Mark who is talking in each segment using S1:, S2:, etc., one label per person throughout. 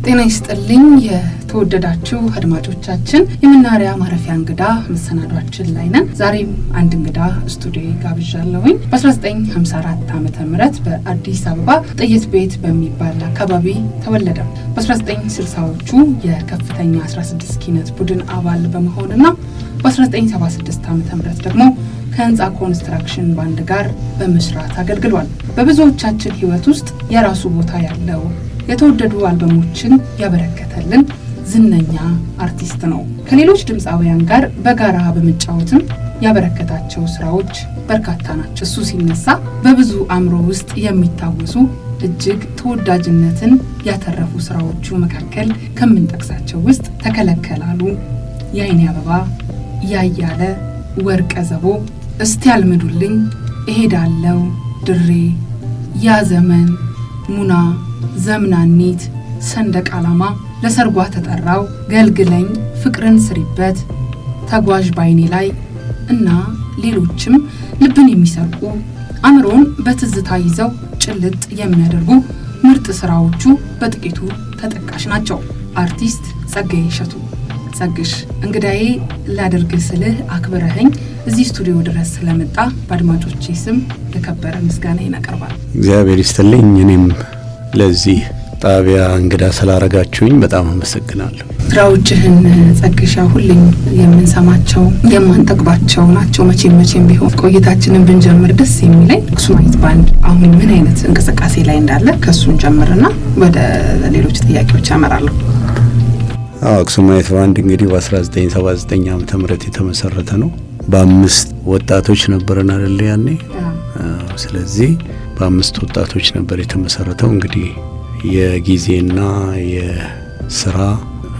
S1: ጤና ይስጥልኝ የተወደዳችሁ አድማጮቻችን፣ የመናሪያ ማረፊያ እንግዳ መሰናዷችን ላይ ነን። ዛሬም አንድ እንግዳ ስቱዲዮ ጋብዣለሁኝ። በ1954 ዓመተ ምህረት በአዲስ አበባ ጥይት ቤት በሚባል አካባቢ ተወለደ። በ1960ዎቹ የከፍተኛ 16 ኪነት ቡድን አባል በመሆንና በ1976 ዓመተ ምህረት ደግሞ ከህንጻ ኮንስትራክሽን ባንድ ጋር በመስራት አገልግሏል። በብዙዎቻችን ህይወት ውስጥ የራሱ ቦታ ያለው የተወደዱ አልበሞችን ያበረከተልን ዝነኛ አርቲስት ነው። ከሌሎች ድምፃውያን ጋር በጋራ በመጫወትም ያበረከታቸው ስራዎች በርካታ ናቸው። እሱ ሲነሳ በብዙ አእምሮ ውስጥ የሚታወሱ እጅግ ተወዳጅነትን ያተረፉ ስራዎቹ መካከል ከምንጠቅሳቸው ውስጥ ተከለከላሉ፣ የአይኔ አበባ፣ ያያለ፣ ወርቀ ዘቦ፣ እስቲ ያልምዱልኝ፣ እሄዳለው፣ ድሬ፣ ያ ዘመን፣ ሙና፣ ዘምናኒት፣ ሰንደቅ ዓላማ፣ ለሰርጓ ተጠራው፣ ገልግለኝ፣ ፍቅርን ስሪበት፣ ተጓዥ ባይኔ ላይ እና ሌሎችም ልብን የሚሰርቁ አእምሮን በትዝታ ይዘው ጭልጥ የሚያደርጉ ምርጥ ስራዎቹ በጥቂቱ ተጠቃሽ ናቸው። አርቲስት ጸጋዬ እሸቱ። ጸግሽ እንግዳዬ ላደርግ ስልህ አክብረኸኝ እዚህ ስቱዲዮ ድረስ ስለመጣ በአድማጮቼ ስም ለከበረ ምስጋና ይናቀርባል።
S2: እግዚአብሔር ይስጥልኝ። እኔም ለዚህ ጣቢያ እንግዳ ስላረጋችሁኝ በጣም አመሰግናለሁ።
S1: ስራዎችህን ጸግሻ ሁሌም የምንሰማቸው የማንጠግባቸው ናቸው። መቼም ቢሆን ቆይታችንን ብንጀምር ደስ የሚለኝ አክሱማይት ባንድ አሁን ምን አይነት እንቅስቃሴ ላይ እንዳለ ከሱን ጀምርና ወደ ሌሎች ጥያቄዎች አመራለሁ።
S2: አክሱማይት ባንድ እንግዲህ በ1979 ዓመተ ምህረት የተመሰረተ ነው። በአምስት ወጣቶች ነበርና አይደል ያኔ። ስለዚህ በአምስት ወጣቶች ነበር የተመሰረተው። እንግዲህ የጊዜና የስራ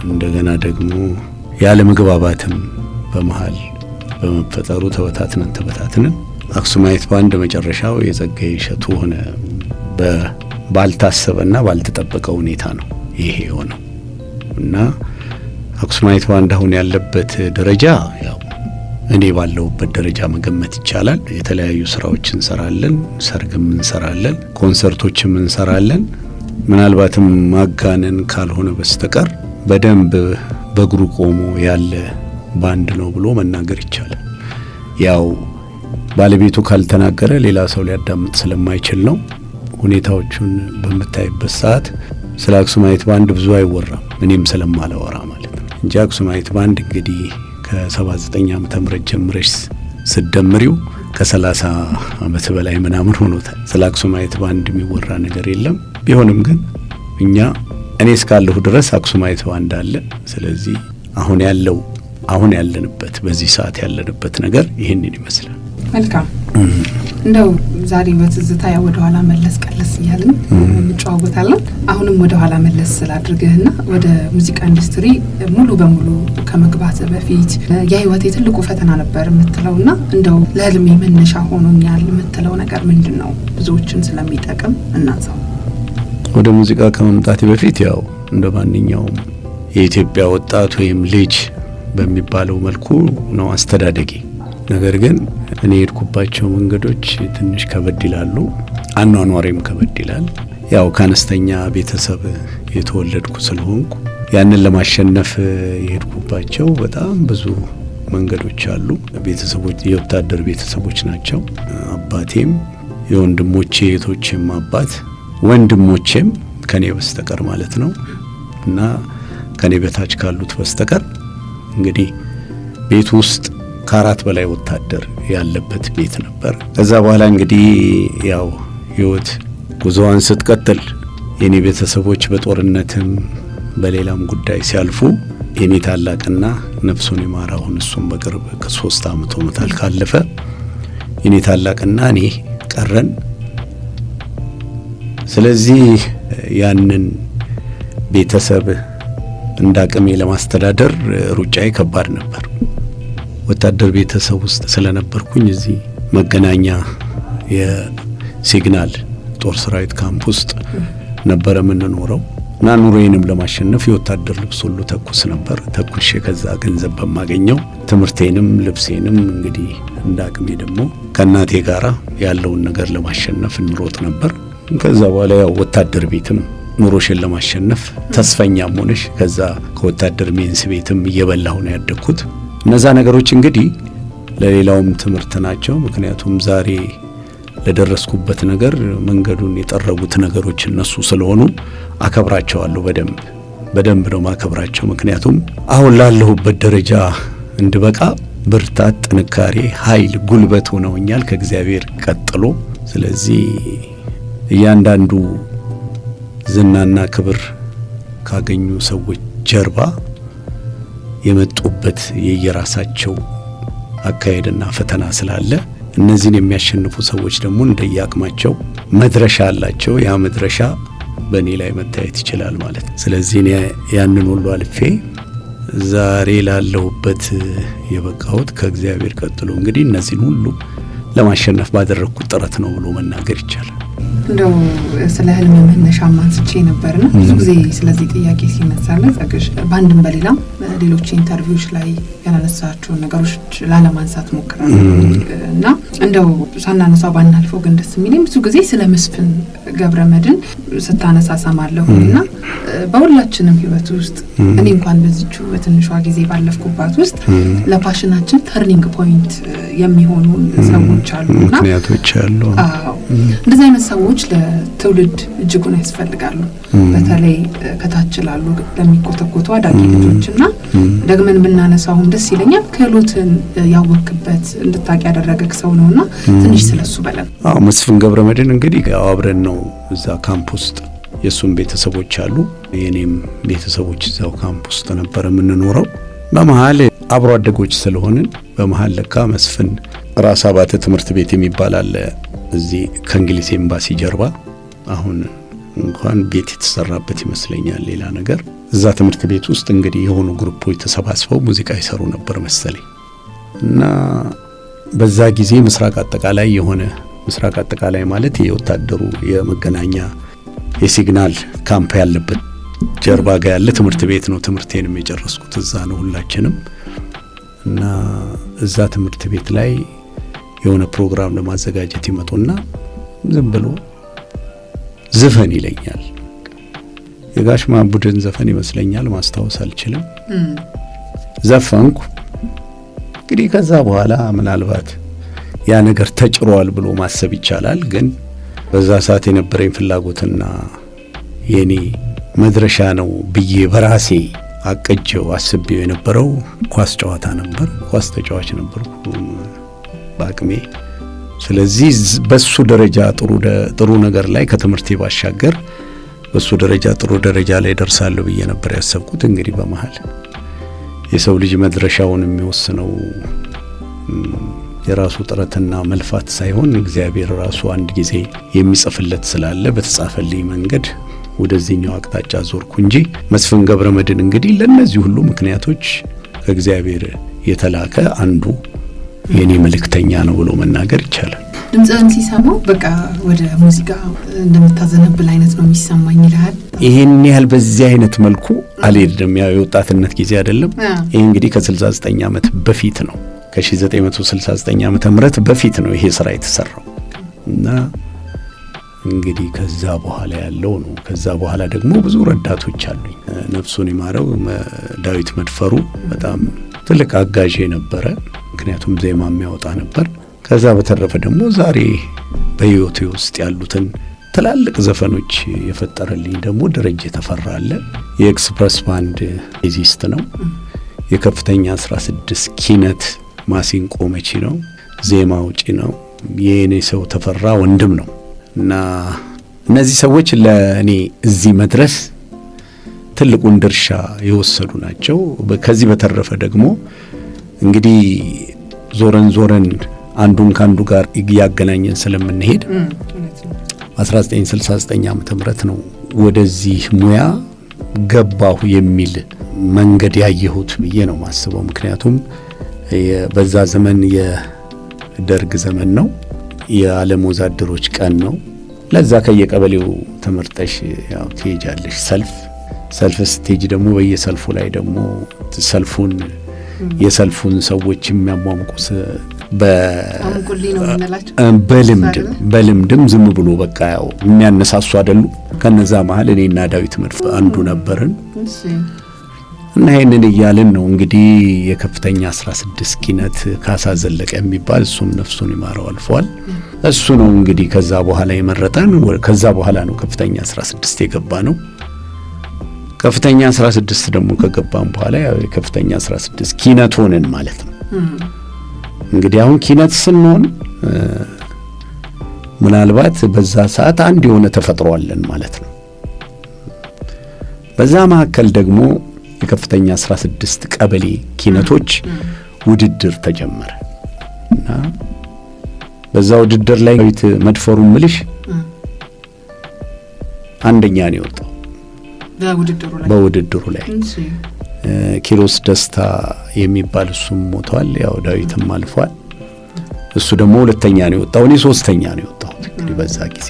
S2: እንደገና ደግሞ ያለ መግባባትም በመሃል በመፈጠሩ ተበታትነን አክሱማይት ባንድ መጨረሻው የጸጋዬ እሸቱ ሆነ። ባልታሰበና ባልተጠበቀ ሁኔታ ነው ይሄ የሆነው እና አክሱማይት ባንድ አሁን ያለበት ደረጃ ያው እኔ ባለውበት ደረጃ መገመት ይቻላል። የተለያዩ ስራዎች እንሰራለን፣ ሰርግም እንሰራለን፣ ኮንሰርቶችም እንሰራለን። ምናልባትም ማጋነን ካልሆነ በስተቀር በደንብ በእግሩ ቆሞ ያለ ባንድ ነው ብሎ መናገር ይቻላል። ያው ባለቤቱ ካልተናገረ ሌላ ሰው ሊያዳምጥ ስለማይችል ነው። ሁኔታዎቹን በመታይበት ሰዓት ስለ አክሱማይት ባንድ ብዙ አይወራም፣ እኔም ስለማላወራ ማለት ነው እንጂ አክሱማይት ባንድ እንግዲህ ከ79 ዓመተ ምህረት ጀምረሽ ስደምሪው ከ30 ዓመት በላይ ምናምን ሆኖታል። ስለ አክሱማይት ባንድ የሚወራ ነገር የለም። ቢሆንም ግን እኔ እስካለሁ ድረስ አክሱማይት ባንድ አለ። ስለዚህ አሁን ያለንበት በዚህ ሰዓት ያለንበት ነገር ይሄንን ይመስላል።
S1: መልካም። እንደው ዛሬ በትዝታ ወደ ኋላ መለስ ቀለስ እያልን እንጫወታለን። አሁንም ወደ ኋላ መለስ ስላድርግህና ወደ ሙዚቃ ኢንዱስትሪ ሙሉ በሙሉ ከመግባት በፊት የህይወቴ ትልቁ ፈተና ነበር የምትለውና እንደው ለህልሜ መነሻ ሆኖኛል የምትለው ነገር ምንድን ነው? ብዙዎችን ስለሚጠቅም እናንሳው።
S2: ወደ ሙዚቃ ከመምጣቴ በፊት ያው እንደ ማንኛውም የኢትዮጵያ ወጣት ወይም ልጅ በሚባለው መልኩ ነው አስተዳደጌ። ነገር ግን እኔ የሄድኩባቸው መንገዶች ትንሽ ከበድ ይላሉ፣ አኗኗሬም ከበድ ይላል። ያው ከአነስተኛ ቤተሰብ የተወለድኩ ስለሆንኩ ያንን ለማሸነፍ የሄድኩባቸው በጣም ብዙ መንገዶች አሉ። ቤተሰቦች የወታደር ቤተሰቦች ናቸው። አባቴም የወንድሞቼ እህቶቼም አባት ወንድሞቼም ከኔ በስተቀር ማለት ነው እና ከኔ በታች ካሉት በስተቀር እንግዲህ ቤት ውስጥ ከአራት በላይ ወታደር ያለበት ቤት ነበር። ከዛ በኋላ እንግዲህ ያው ህይወት ጉዞዋን ስትቀጥል የኔ ቤተሰቦች በጦርነትም በሌላም ጉዳይ ሲያልፉ የኔ ታላቅና ነፍሱን ይማራውን እሱም በቅርብ ከ3 ዓመት ሆኖታል ካለፈ የኔ ታላቅና እኔ ቀረን። ስለዚህ ያንን ቤተሰብ እንዳቅሜ ለማስተዳደር ሩጫዬ ከባድ ነበር። ወታደር ቤተሰብ ውስጥ ስለነበርኩኝ እዚህ መገናኛ የሲግናል ጦር ሰራዊት ካምፕ ውስጥ ነበር የምንኖረው እና ኑሮዬንም ለማሸነፍ የወታደር ልብስ ሁሉ ተኩስ ነበር። ተኩሼ ከዛ ገንዘብ በማገኘው ትምህርቴንም ልብሴንም እንግዲህ እንዳቅሜ ደግሞ ከእናቴ ጋራ ያለውን ነገር ለማሸነፍ እንሮጥ ነበር። ከዛ በኋላ ያው ወታደር ቤትም ኑሮሽን ለማሸነፍ ተስፈኛም ሆነሽ ከዛ ከወታደር ሜንስ ቤትም እየበላሁ ነው ያደግኩት። እነዛ ነገሮች እንግዲህ ለሌላውም ትምህርት ናቸው። ምክንያቱም ዛሬ ለደረስኩበት ነገር መንገዱን የጠረጉት ነገሮች እነሱ ስለሆኑ አከብራቸዋለሁ። በደንብ ነው ማከብራቸው። ምክንያቱም አሁን ላለሁበት ደረጃ እንድበቃ ብርታት፣ ጥንካሬ፣ ኃይል፣ ጉልበት ሆነውኛል ከእግዚአብሔር ቀጥሎ። ስለዚህ እያንዳንዱ ዝናና ክብር ካገኙ ሰዎች ጀርባ የመጡበት የየራሳቸው አካሄድና ፈተና ስላለ እነዚህን የሚያሸንፉ ሰዎች ደግሞ እንደየአቅማቸው መድረሻ አላቸው። ያ መድረሻ በእኔ ላይ መታየት ይችላል ማለት ነው። ስለዚህ እኔ ያንን ሁሉ አልፌ ዛሬ ላለሁበት የበቃሁት ከእግዚአብሔር ቀጥሎ እንግዲህ እነዚህን ሁሉ ለማሸነፍ ባደረግኩት ጥረት ነው ብሎ መናገር ይቻላል።
S1: እንደው ስለ ህልም መነሻ ማንስቼ ነበርና ብዙ ጊዜ ስለዚህ ጥያቄ ሲነሳለ ጸግሽ በአንድም በሌላም ሌሎች ኢንተርቪዎች ላይ ያላነሳቸው ነገሮች ላለማንሳት ሞክራለሁ እና እንደው ሳናነሳው ባናልፈው ግን ደስ የሚለኝ ብዙ ጊዜ ስለ መስፍን ገብረመድህን ስታነሳ ሰማለሁና በሁላችንም ህይወት ውስጥ እኔ እንኳን በዚቹ በትንሿ ጊዜ ባለፍኩባት ውስጥ ለፓሽናችን ተርኒንግ ፖይንት የሚሆኑ ሰዎች አሉና
S2: ምክንያቶች አሉ።
S1: እንደዚህ አይነት ሰዎች ለትውልድ እጅጉን ያስፈልጋሉ። በተለይ ከታች ላሉ ለሚኮተኮቱ አዳጊ ልጆችና ደግመን ብናነሳውም ደስ ይለኛል። ክህሎትን ያወቅበት እንድታቂ ያደረገክ ሰው ነውና ትንሽ ስለሱ በለን።
S2: መስፍን ገብረመድህን እንግዲህ አብረን ነው እዛ ካምፕ ውስጥ የሱም ቤተሰቦች አሉ፣ የኔም ቤተሰቦች እዛው ካምፕ ውስጥ ነበር የምንኖረው። በመሃል አብሮ አደጎች ስለሆንን በመሃል ለካ መስፍን ራስ አባተ ትምህርት ቤት የሚባል አለ እዚህ ከእንግሊዝ ኤምባሲ ጀርባ። አሁን እንኳን ቤት የተሰራበት ይመስለኛል ሌላ ነገር። እዛ ትምህርት ቤት ውስጥ እንግዲህ የሆኑ ግሩፖች ተሰባስበው ሙዚቃ ይሰሩ ነበር መሰለኝ እና በዛ ጊዜ ምስራቅ አጠቃላይ የሆነ ምስራቅ አጠቃላይ ማለት የወታደሩ የመገናኛ የሲግናል ካምፕ ያለበት ጀርባ ጋር ያለ ትምህርት ቤት ነው። ትምህርቴንም የጨረስኩት እዛ ነው ሁላችንም። እና እዛ ትምህርት ቤት ላይ የሆነ ፕሮግራም ለማዘጋጀት ይመጡና ዝም ብሎ ዘፈን ይለኛል። የጋሽ ማሙድን ዘፈን ይመስለኛል፣ ማስታወስ አልችልም። ዘፈንኩ። እንግዲህ ከዛ በኋላ ምናልባት ያ ነገር ተጭሯል ብሎ ማሰብ ይቻላል። ግን በዛ ሰዓት የነበረኝ ፍላጎትና የኔ መድረሻ ነው ብዬ በራሴ አቅጄው አስቤው የነበረው ኳስ ጨዋታ ነበር። ኳስ ተጫዋች ነበርኩ በአቅሜ። ስለዚህ በሱ ደረጃ ጥሩ ነገር ላይ ከትምህርቴ ባሻገር በሱ ደረጃ ጥሩ ደረጃ ላይ ደርሳለሁ ብዬ ነበር ያሰብኩት። እንግዲህ በመሃል የሰው ልጅ መድረሻውን የሚወስነው የራሱ ጥረትና መልፋት ሳይሆን እግዚአብሔር ራሱ አንድ ጊዜ የሚጽፍለት ስላለ በተጻፈልኝ መንገድ ወደዚህኛው አቅጣጫ ዞርኩ እንጂ መስፍን ገብረመድህን እንግዲህ ለነዚህ ሁሉ ምክንያቶች ከእግዚአብሔር የተላከ አንዱ የኔ መልእክተኛ ነው ብሎ መናገር ይቻላል።
S1: ድምጽን ሲሰማው በቃ ወደ ሙዚቃ እንደምታዘነብል አይነት ነው የሚሰማኝ ይላል።
S2: ይሄን ያህል በዚህ አይነት መልኩ አልሄድም። ያው የወጣትነት ጊዜ አይደለም። ይሄ እንግዲህ ከ69 ዓመት በፊት ነው፣ ከ1969 ዓመተ ምህረት በፊት ነው ይሄ ስራ የተሰራው እና እንግዲህ ከዛ በኋላ ያለው ነው። ከዛ በኋላ ደግሞ ብዙ ረዳቶች አሉኝ። ነፍሱን ይማረው ዳዊት መድፈሩ በጣም ትልቅ አጋዥ ነበረ፣ ምክንያቱም ዜማ የሚያወጣ ነበር። ከዛ በተረፈ ደግሞ ዛሬ በህይወቴ ውስጥ ያሉትን ትላልቅ ዘፈኖች የፈጠረልኝ ደግሞ ደረጀ ተፈራ አለ። የኤክስፕረስ ባንድ ቤዚስት ነው። የከፍተኛ 16 ኪነት ማሲንቆ መቺ ነው። ዜማ ውጪ ነው። የኔ ሰው ተፈራ ወንድም ነው እና እነዚህ ሰዎች ለእኔ እዚህ መድረስ ትልቁን ድርሻ የወሰዱ ናቸው። ከዚህ በተረፈ ደግሞ እንግዲህ ዞረን አንዱን ካንዱ ጋር ያገናኘን ስለምንሄድ 1969 ዓመተ ምህረት ነው ወደዚህ ሙያ ገባሁ የሚል መንገድ ያየሁት ብዬ ነው ማስበው። ምክንያቱም በዛ ዘመን የደርግ ዘመን ነው፣ የዓለም ወዛደሮች ቀን ነው። ለዛ ከየቀበሌው ተመርጠሽ ያው ትሄጃለሽ ሰልፍ ስቴጅ ደግሞ በየሰልፉ ላይ ደግሞ የሰልፉን ሰዎች የሚያሟሙቁ በልምድም ዝም ብሎ በቃ ያው የሚያነሳሱ አይደሉ። ከነዛ መሀል እኔና ዳዊት መድፍ አንዱ ነበርን እና ይሄንን እያልን ነው እንግዲህ የከፍተኛ 16 ኪነት ካሳ ዘለቀ የሚባል እሱም ነፍሱን ይማረው አልፏል። እሱ ነው እንግዲህ ከዛ በኋላ የመረጠን። ከዛ በኋላ ነው ከፍተኛ 16 የገባ ነው። ከፍተኛ 16 ደግሞ ከገባን በኋላ ያው የከፍተኛ 16 ኪነት ሆነን ማለት ነው። እንግዲህ አሁን ኪነት ስንሆን ምናልባት በዛ ሰዓት አንድ የሆነ ተፈጥሯለን ማለት ነው። በዛ መካከል ደግሞ የከፍተኛ 16 ቀበሌ ኪነቶች ውድድር ተጀመረ እና በዛ ውድድር ላይ ዳዊት መድፈሩን ምልሽ አንደኛ ነው የወጣው በውድድሩ ላይ ኪሮስ ደስታ የሚባል እሱም ሞቷል። ያው ዳዊትም አልፏል። እሱ ደግሞ ሁለተኛ ነው የወጣው፣ እኔ ሶስተኛ ነው የወጣሁት እንግዲህ በዛ ጊዜ።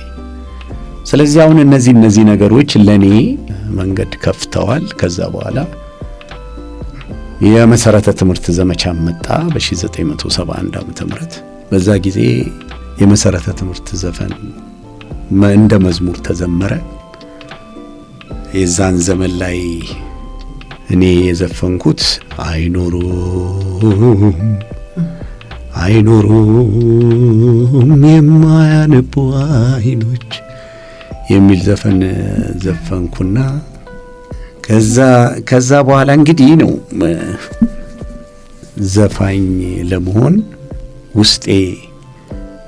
S2: ስለዚህ አሁን እነዚህ ነገሮች ለኔ መንገድ ከፍተዋል። ከዛ በኋላ የመሰረተ ትምህርት ዘመቻ መጣ በ1971 ዓመተ ምህረት። በዛ ጊዜ የመሰረተ ትምህርት ዘፈን እንደ መዝሙር ተዘመረ። የዛን ዘመን ላይ እኔ የዘፈንኩት አይኖሩም የማያነቡ አይኖች የሚል ዘፈን ዘፈንኩና ከዛ በኋላ እንግዲህ ነው ዘፋኝ ለመሆን ውስጤ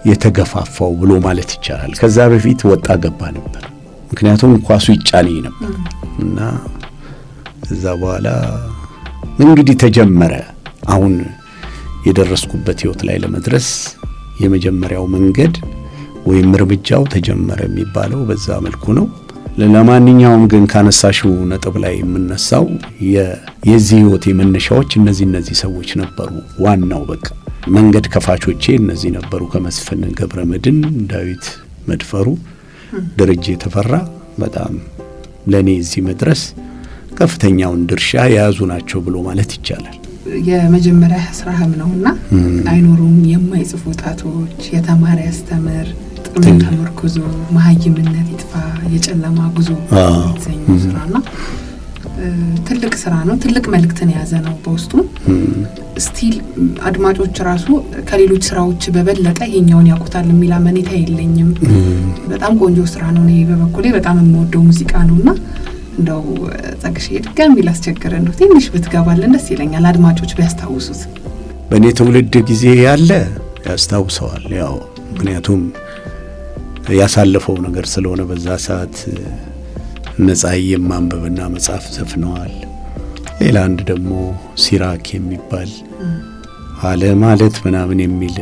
S2: የተገፋፋው ብሎ ማለት ይቻላል። ከዛ በፊት ወጣ ገባ ነበር፣ ምክንያቱም ኳሱ ይጫነኝ ነበር እና ከዛ በኋላ እንግዲህ ተጀመረ። አሁን የደረስኩበት ህይወት ላይ ለመድረስ የመጀመሪያው መንገድ ወይም እርምጃው ተጀመረ የሚባለው በዛ መልኩ ነው። ለማንኛውም ግን ካነሳሽው ነጥብ ላይ የምነሳው የዚህ ህይወት የመነሻዎች እነዚህ ሰዎች ነበሩ። ዋናው በቃ መንገድ ከፋቾቼ እነዚህ ነበሩ። ከመስፍን ገብረመድን፣ ዳዊት መድፈሩ፣ ደረጀ ተፈራ በጣም ለኔ እዚህ መድረስ ከፍተኛውን ድርሻ የያዙ ናቸው ብሎ ማለት ይቻላል።
S1: የመጀመሪያ ስራህም ነውና አይኖሩም የማይጽፉ ጣቶች፣ የተማረ ያስተምር፣ ጥቅምን ተመርኩዞ፣ መሀይምነት ይጥፋ፣ የጨለማ ጉዞ የተሰኘው ስራና ትልቅ ስራ ነው። ትልቅ መልእክትን የያዘ ነው በውስጡ። ስቲል አድማጮች ራሱ ከሌሎች ስራዎች በበለጠ ይሄኛውን ያውቁታል የሚል አመኔታ የለኝም። በጣም ቆንጆ ስራ ነው። እኔ በበኩሌ በጣም የምወደው ሙዚቃ ነውና እንደው ጸግሽ ድጋሚ ላስቸግረን ነው ትንሽ ብትገባልን ደስ ይለኛል፣ አድማጮች ቢያስታውሱት።
S2: በእኔ ትውልድ ጊዜ ያለ ያስታውሰዋል። ያው ምክንያቱም ያሳለፈው ነገር ስለሆነ በዛ ሰዓት ነጻይ ማንበብና መጻፍ ዘፍነዋል። ሌላ አንድ ደግሞ ሲራክ የሚባል አለ ማለት ምናምን የሚል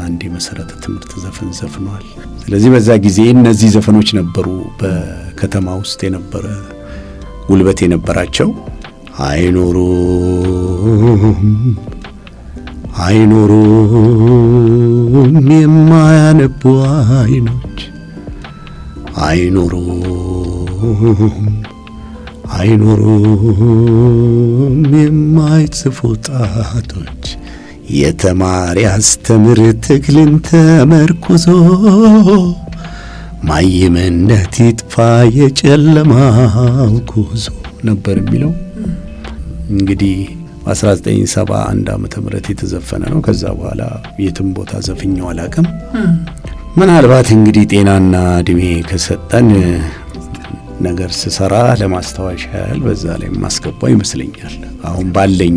S2: አንድ የመሰረተ ትምህርት ዘፈን ዘፍነዋል። ስለዚህ በዛ ጊዜ እነዚህ ዘፈኖች ነበሩ በከተማ ውስጥ የነበረ ጉልበት የነበራቸው። አይኖሩም የማያነቡ አይኖች፣ አይኖሩም የማይጽፉ ጣቶች፣ የተማሪ አስተምር ትግልን ተመርኩዞ፣ ማይምነት ይጥፋ የጨለማው ጉዞ ነበር የሚለው። እንግዲህ በ1971 ዓመተ ምህረት የተዘፈነ ነው። ከዛ በኋላ የትም ቦታ ዘፍኛው አላውቅም። ምናልባት እንግዲህ ጤናና እድሜ ከሰጠን ነገር ስሰራ ለማስታወሻ ያህል በዛ ላይ ማስገባው ይመስለኛል። አሁን ባለኝ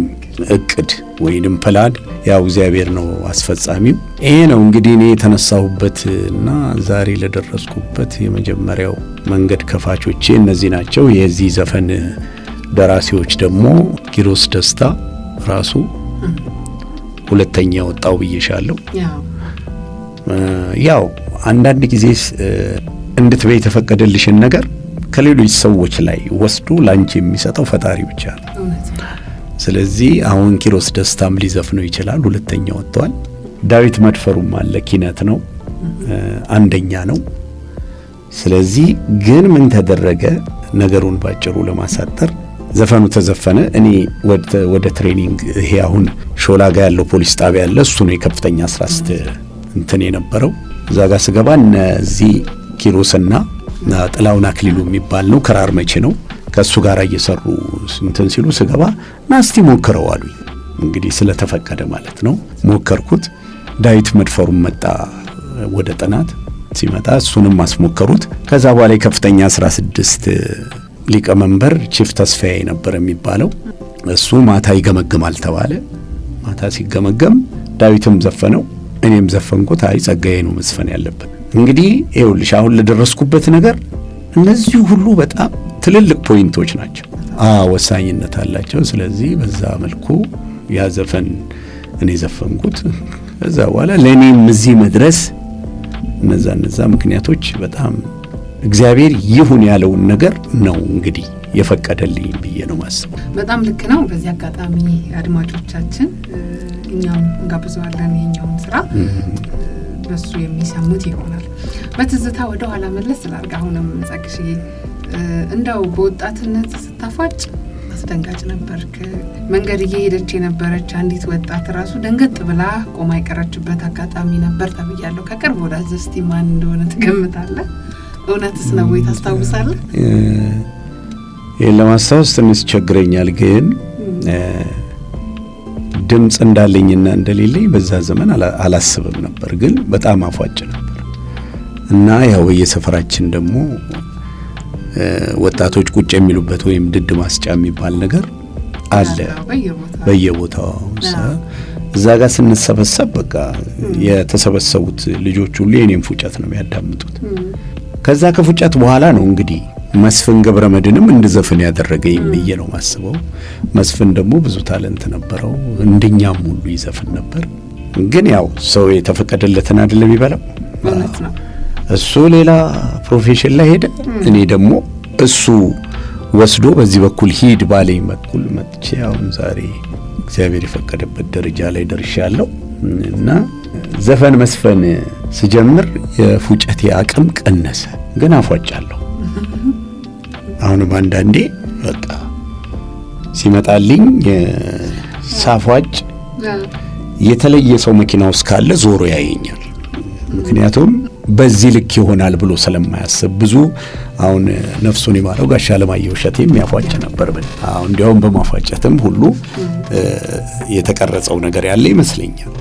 S2: እቅድ ወይንም ፕላን ያው እግዚአብሔር ነው አስፈጻሚው። ይሄ ነው እንግዲህ እኔ የተነሳሁበት እና ዛሬ ለደረስኩበት የመጀመሪያው መንገድ ከፋቾቼ እነዚህ ናቸው። የዚህ ዘፈን ደራሲዎች ደግሞ ኪሮስ ደስታ ራሱ ሁለተኛ ወጣው ብዬሻለሁ። ያው አንዳንድ ጊዜ እንድትበይ የተፈቀደልሽን ነገር ከሌሎች ሰዎች ላይ ወስዶ ላንቺ የሚሰጠው ፈጣሪ ብቻ ነው። ስለዚህ አሁን ኪሮስ ደስታም ሊዘፍነው ይችላል፣ ሁለተኛ ወጥቷል። ዳዊት መድፈሩም አለ፣ ኪነት ነው፣ አንደኛ ነው። ስለዚህ ግን ምን ተደረገ፣ ነገሩን ባጭሩ ለማሳጠር ዘፈኑ ተዘፈነ። እኔ ወደ ትሬኒንግ ይሄ አሁን ሾላ ጋር ያለው ፖሊስ ጣቢያ ያለ እሱ ነው የከፍተኛ 16 እንትን የነበረው። እዛ ጋር ስገባ እነዚህ ኪሮስና ጥላውን አክሊሉ የሚባል ነው ክራር መቼ ነው ከሱ ጋር እየሰሩ እንትን ሲሉ ስገባ ናስቲ ሞክረው አሉኝ። እንግዲህ ስለተፈቀደ ማለት ነው። ሞከርኩት። ዳዊት መድፈሩም መጣ ወደ ጥናት ሲመጣ እሱንም አስሞከሩት። ከዛ በኋላ የከፍተኛ 16 ሊቀመንበር ቺፍ ተስፋዬ ነበር የሚባለው። እሱ ማታ ይገመግማል ተባለ። ማታ ሲገመገም ዳዊትም ዘፈነው እኔም ዘፈንኩት። አይ ጸጋዬ ነው መዝፈን ያለበት። እንግዲህ ይኸውልሽ አሁን ለደረስኩበት ነገር እነዚህ ሁሉ በጣም ትልልቅ ፖይንቶች ናቸው። ወሳኝነት አላቸው። ስለዚህ በዛ መልኩ ያ ዘፈን እኔ ዘፈንኩት። ከዛ በኋላ ለእኔም እዚህ መድረስ እነዛ ምክንያቶች በጣም እግዚአብሔር ይሁን ያለውን ነገር ነው እንግዲህ የፈቀደልኝ ብዬ ነው ማስበው።
S1: በጣም ልክ ነው። በዚህ አጋጣሚ አድማጮቻችን እኛም እንጋብዘዋለን የኛውን ስራ በሱ የሚሰሙት ይሆናል። በትዝታ ወደ ኋላ መለስ ስላርጋ አሁንም ጸግሽ እንደው በወጣትነት ስታፋጭ አስደንጋጭ ነበርክ። መንገድ እየሄደች የነበረች አንዲት ወጣት ራሱ ደንገጥ ብላ ቆማ የቀረችበት አጋጣሚ ነበር ተብያለሁ። ከቅርብ ወዳጅ እስቲ ማን እንደሆነ ትገምታለህ? እውነትስ ነው ወይ ታስታውሳለህ?
S2: ይሄን ለማስታወስ ትንሽ ቸግረኛል፣ ግን ድምጽ እንዳለኝና እንደሌለኝ በዛ ዘመን አላስብም ነበር። ግን በጣም አፏጭ ነበር እና ያው በየሰፈራችን ደግሞ ወጣቶች ቁጭ የሚሉበት ወይም ድድ ማስጫ የሚባል ነገር አለ በየቦታው። እዛ ጋር ስንሰበሰብ በቃ የተሰበሰቡት ልጆች ሁሉ የኔን ፉጨት ነው የሚያዳምጡት። ከዛ ከፉጨት በኋላ ነው እንግዲህ መስፍን ገብረመድንም እንድዘፍን ያደረገኝ ብዬ ነው ማስበው። መስፍን ደግሞ ብዙ ታለንት ነበረው፣ እንደኛም ሁሉ ይዘፍን ነበር። ግን ያው ሰው የተፈቀደለትን አይደለም ይበላው። እሱ ሌላ ፕሮፌሽን ላይ ሄደ። እኔ ደግሞ እሱ ወስዶ በዚህ በኩል ሂድ ባለኝ በኩል መጥቼ አሁን ዛሬ እግዚአብሔር የፈቀደበት ደረጃ ላይ ደርሻለሁ። እና ዘፈን መስፈን ስጀምር የፉጨቴ አቅም ቀነሰ፣ ግን አፏጫለሁ። አሁንም አንዳንዴ በቃ ሲመጣልኝ ሳፏጭ የተለየ ሰው መኪና ውስጥ ካለ ዞሮ ያየኛል። ምክንያቱም በዚህ ልክ ይሆናል ብሎ ስለማያስብ ብዙ አሁን ነፍሱን ይማረው ጋሻ ለማየሁ እሸቴም ያፏጭ ነበር። አሁን እንዲያውም በማፏጨትም ሁሉ የተቀረጸው ነገር ያለ ይመስለኛል።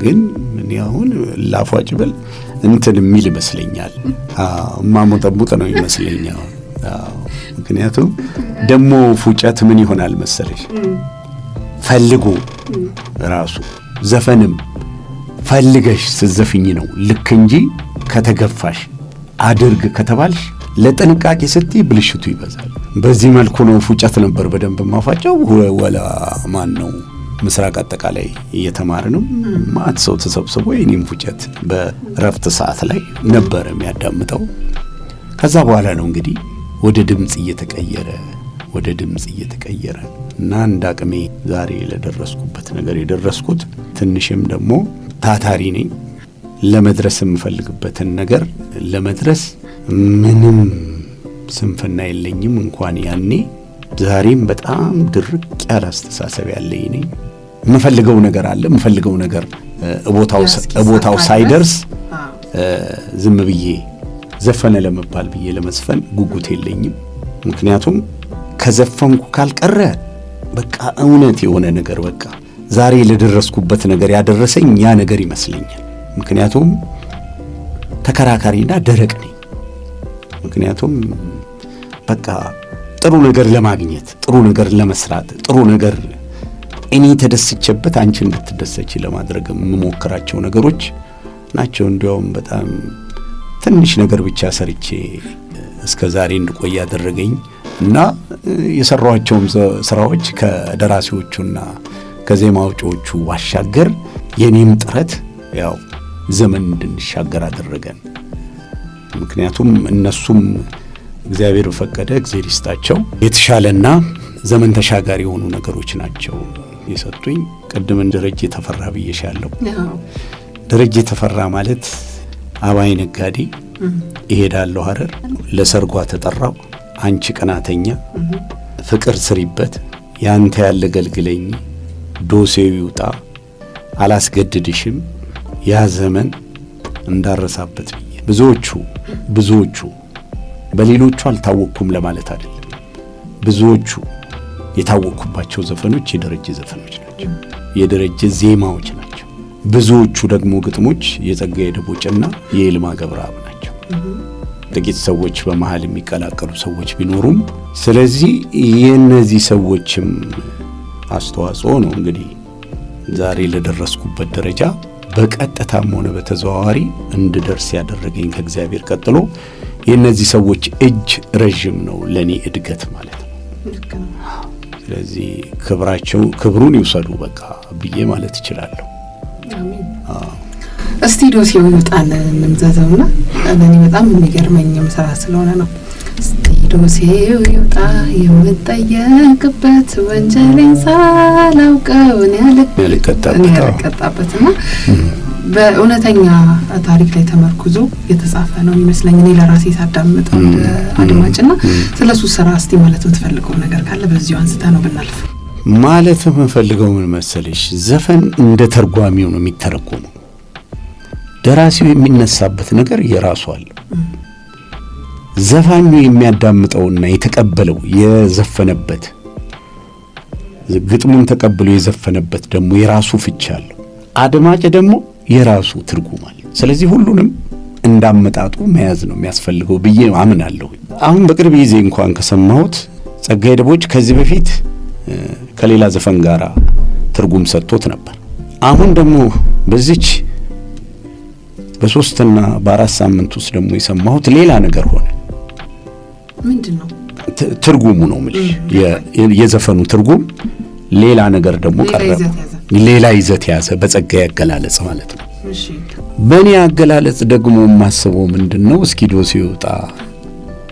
S2: ግን እኔ አሁን ላፏጭ ብል እንትን የሚል ይመስለኛል። ማሞጠቡጥ ነው ይመስለኛል። ምክንያቱም ደግሞ ፉጨት ምን ይሆናል መሰለሽ፣ ፈልጎ ራሱ ዘፈንም ፈልገሽ ስትዘፍኝ ነው ልክ እንጂ ከተገፋሽ አድርግ ከተባልሽ ለጥንቃቄ ስትይ ብልሽቱ ይበዛል። በዚህ መልኩ ነው ፉጨት ነበር በደንብ ማፋጫው። ወላ ማን ነው ምስራቅ አጠቃላይ እየተማርንም ማት ሰው ተሰብስቦ የኔም ፉጨት በረፍት ሰዓት ላይ ነበር የሚያዳምጠው። ከዛ በኋላ ነው እንግዲህ ወደ ድምጽ እየተቀየረ እና እንዳቅሜ ዛሬ ለደረስኩበት ነገር የደረስኩት። ትንሽም ደግሞ ታታሪ ነኝ። ለመድረስ የምፈልግበትን ነገር ለመድረስ ምንም ስንፍና የለኝም። እንኳን ያኔ ዛሬም በጣም ድርቅ ያለ አስተሳሰብ ያለኝ ነኝ። የምፈልገው ነገር አለ። የምፈልገው ነገር ቦታው ሳይደርስ ዝም ብዬ ዘፈነ ለመባል ብዬ ለመዝፈን ጉጉት የለኝም። ምክንያቱም ከዘፈንኩ ካልቀረ በቃ እውነት የሆነ ነገር በቃ ዛሬ ለደረስኩበት ነገር ያደረሰኝ ያ ነገር ይመስለኛል። ምክንያቱም ተከራካሪና ደረቅ ነኝ። ምክንያቱም በቃ ጥሩ ነገር ለማግኘት፣ ጥሩ ነገር ለመስራት፣ ጥሩ ነገር እኔ ተደስቼበት አንቺ እንድትደሰች ለማድረግ የምሞክራቸው ነገሮች ናቸው። እንዲያውም በጣም ትንሽ ነገር ብቻ ሰርቼ እስከ ዛሬ እንድቆይ ያደረገኝ እና የሰራኋቸውም ስራዎች ከደራሲዎቹና ከዜማ አውጪዎቹ ባሻገር የኔም ጥረት ያው ዘመን እንድንሻገር አደረገን። ምክንያቱም እነሱም እግዚአብሔር ፈቀደ፣ እግዚአብሔር ይስጣቸው፣ የተሻለና ዘመን ተሻጋሪ የሆኑ ነገሮች ናቸው የሰጡኝ። ቅድም ደረጀ ተፈራ ብዬሻለሁ። ደረጀ ተፈራ ማለት አባይ ነጋዴ እሄዳለሁ ሐረር ለሰርጓ ተጠራው አንቺ ቀናተኛ ፍቅር ስሪበት፣ ያንተ ያለ ገልግለኝ፣ ዶሴው ይውጣ፣ አላስገድድሽም፣ ያ ዘመን እንዳረሳበት ብዬ ብዙዎቹ በሌሎቹ አልታወቅኩም ለማለት አይደለም። ብዙዎቹ የታወቅኩባቸው ዘፈኖች የደረጀ ዘፈኖች ናቸው፣ የደረጀ ዜማዎች ናቸው። ብዙዎቹ ደግሞ ግጥሞች የጸጋዬ ደቦጭና የይልማ ገብረአብ ናቸው። ጥቂት ሰዎች በመሃል የሚቀላቀሉ ሰዎች ቢኖሩም፣ ስለዚህ የእነዚህ ሰዎችም አስተዋጽኦ ነው እንግዲህ ዛሬ ለደረስኩበት ደረጃ በቀጥታም ሆነ በተዘዋዋሪ እንድደርስ ያደረገኝ ከእግዚአብሔር ቀጥሎ የእነዚህ ሰዎች እጅ ረዥም ነው ለኔ እድገት ማለት ነው። ስለዚህ ክብሩን ይውሰዱ በቃ ብዬ ማለት እችላለሁ።
S1: አሜን። እስቲ ዶሴው ይውጣል እንምዘዘውና ለኔ በጣም የሚገርመኝም ስራ ስለሆነ ነው። እስቲ ዶሴው ይውጣ የምጠየቅበት ወንጀሌን ሳላውቀው እኔ ያልቀጣበትና በእውነተኛ ታሪክ ላይ ተመርኩዞ የተጻፈ ነው የሚመስለኝ እኔ ለራሴ ሳዳምጠው አድማጭና ስለሱ ስራ እስቲ ማለት የምትፈልገው ነገር ካለ በዚሁ አንስተ ነው ብናልፍ።
S2: ማለት የምፈልገው ምን መሰለሽ፣ ዘፈን እንደ ተርጓሚው ነው የሚተረጎመው። ደራሲው የሚነሳበት ነገር የራሱ አለ። ዘፋኙ የሚያዳምጠውና የተቀበለው የዘፈነበት ግጥሙን ተቀብሎ የዘፈነበት ደግሞ የራሱ ፍቺ አለው። አድማጭ ደግሞ የራሱ ትርጉም አለ። ስለዚህ ሁሉንም እንዳመጣጡ መያዝ ነው የሚያስፈልገው ብዬ አምናለሁ። አሁን በቅርብ ጊዜ እንኳን ከሰማሁት ጸጋዬ ደቦጭ ከዚህ በፊት ከሌላ ዘፈን ጋር ትርጉም ሰጥቶት ነበር። አሁን ደግሞ በዚች በ3 እና በ4 ሳምንት ውስጥ ደግሞ የሰማሁት ሌላ ነገር ሆነ።
S1: ምንድነው?
S2: ትርጉሙ ነው የምልሽ። የዘፈኑ ትርጉም ሌላ ነገር ደግሞ ቀረበ። ሌላ ይዘት ያዘ በጸጋዬ አገላለጽ ማለት ነው።
S1: እሺ
S2: በእኔ አገላለጽ ደግሞ የማስበው ምንድነው፣ እስኪ ዶሴው ይውጣ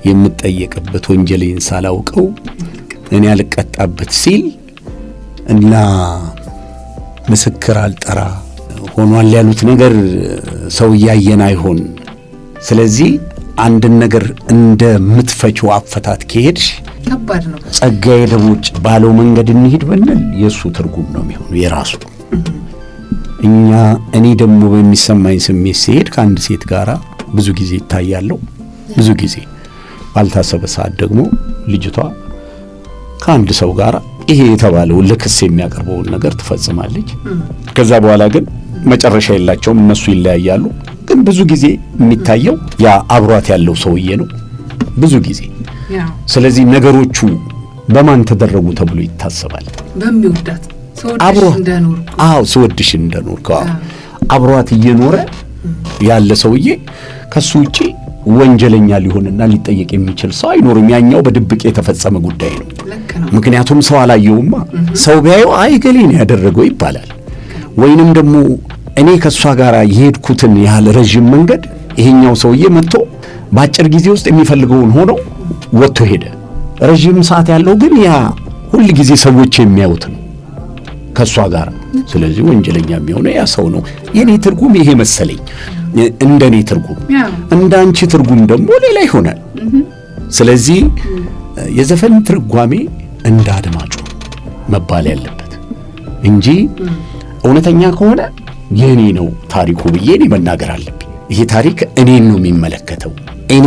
S2: የምጠየቅበት ወንጀሌን ሳላውቀው እኔ አልቀጣበት ሲል እና ምስክር አልጠራ ሆኗል ያሉት ነገር ሰው ያየና አይሆን። ስለዚህ አንድን ነገር እንደምትፈጪው አፈታት ከሄድሽ
S1: ከባድ ነው።
S2: ጸጋዬ ደቦጭ ባለው መንገድ እንሂድ ብንል የሱ ትርጉም ነው የሚሆነው የራሱ። እኔ ደግሞ በሚሰማኝ ስሜት ሲሄድ ከአንድ ሴት ጋራ ብዙ ጊዜ ይታያለሁ። ብዙ ጊዜ ባልታሰበ ሰዓት ደግሞ ልጅቷ ከአንድ ሰው ጋራ ይሄ የተባለው ለክስ የሚያቀርበውን ነገር ትፈጽማለች። ከዛ በኋላ ግን መጨረሻ የላቸውም፣ እነሱ ይለያያሉ። ግን ብዙ ጊዜ የሚታየው ያ አብሯት ያለው ሰውዬ ነው ብዙ ጊዜ። ስለዚህ ነገሮቹ በማን ተደረጉ ተብሎ ይታሰባል?
S1: በሚወዳት
S2: ስወድሽ እንደኖርኩ አብሯት እየኖረ ያለ ሰውዬ ከሱ ውጪ ወንጀለኛ ሊሆንና ሊጠየቅ የሚችል ሰው አይኖርም። ያኛው በድብቅ የተፈጸመ ጉዳይ ነው። ምክንያቱም ሰው አላየውማ። ሰው ቢያየው አይ ገሌ ነው ያደረገው ይባላል። ወይንም ደግሞ እኔ ከሷ ጋር የሄድኩትን ያህል ረጅም መንገድ ይሄኛው ሰውዬ መጥቶ በአጭር ጊዜ ውስጥ የሚፈልገውን ሆኖ ወጥቶ ሄደ። ረጅም ሰዓት ያለው ግን ያ ሁሉ ጊዜ ሰዎች የሚያዩት ነው ከሷ ጋር። ስለዚህ ወንጀለኛ የሚሆነው ያ ሰው ነው። የኔ ትርጉም ይሄ መሰለኝ። እንደኔ ትርጉም እንዳንቺ ትርጉም ደግሞ ሌላ ይሆናል። ስለዚህ የዘፈን ትርጓሜ እንደ አድማጩ መባል ያለበት እንጂ እውነተኛ ከሆነ የኔ ነው ታሪኩ ብዬ እኔ መናገር አለብኝ። ይሄ ታሪክ እኔን ነው የሚመለከተው፣ እኔ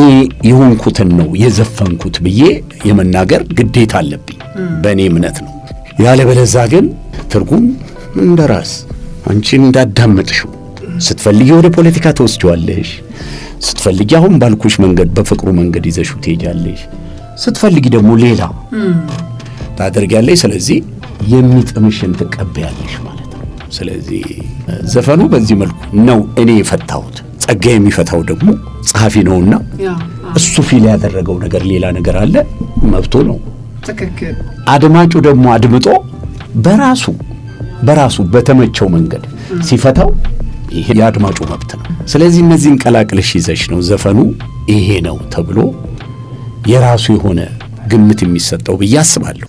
S2: የሆንኩትን ነው የዘፈንኩት ብዬ የመናገር ግዴታ አለብኝ። በእኔ እምነት ነው። ያለበለዚያ ግን ትርጉም እንደራስ አንቺ እንዳዳመጥሽው ስትፈልጊ ወደ ፖለቲካ ተወስጂዋለሽ፣ ስትፈልጊ አሁን ባልኩሽ መንገድ በፍቅሩ መንገድ ይዘሽው ትሄጃለሽ፣ ስትፈልጊ ደግሞ ሌላ ታደርጊያለሽ። ስለዚህ የሚጥምሽን ትቀበያለሽ ማለት ነው። ስለዚህ ዘፈኑ በዚህ መልኩ ነው እኔ የፈታሁት። ጸጋዬ የሚፈታው ደግሞ ጸሐፊ ነውና እሱ ፊል ያደረገው ነገር ሌላ ነገር አለ፣ መብቶ ነው።
S1: ትክክል።
S2: አድማጩ ደግሞ አድምጦ በራሱ በተመቸው መንገድ ሲፈታው ይሄ የአድማጩ መብት ነው። ስለዚህ እነዚህን ቀላቅለሽ ይዘሽ ነው ዘፈኑ ይሄ ነው ተብሎ የራሱ የሆነ ግምት የሚሰጠው ብዬ አስባለሁ።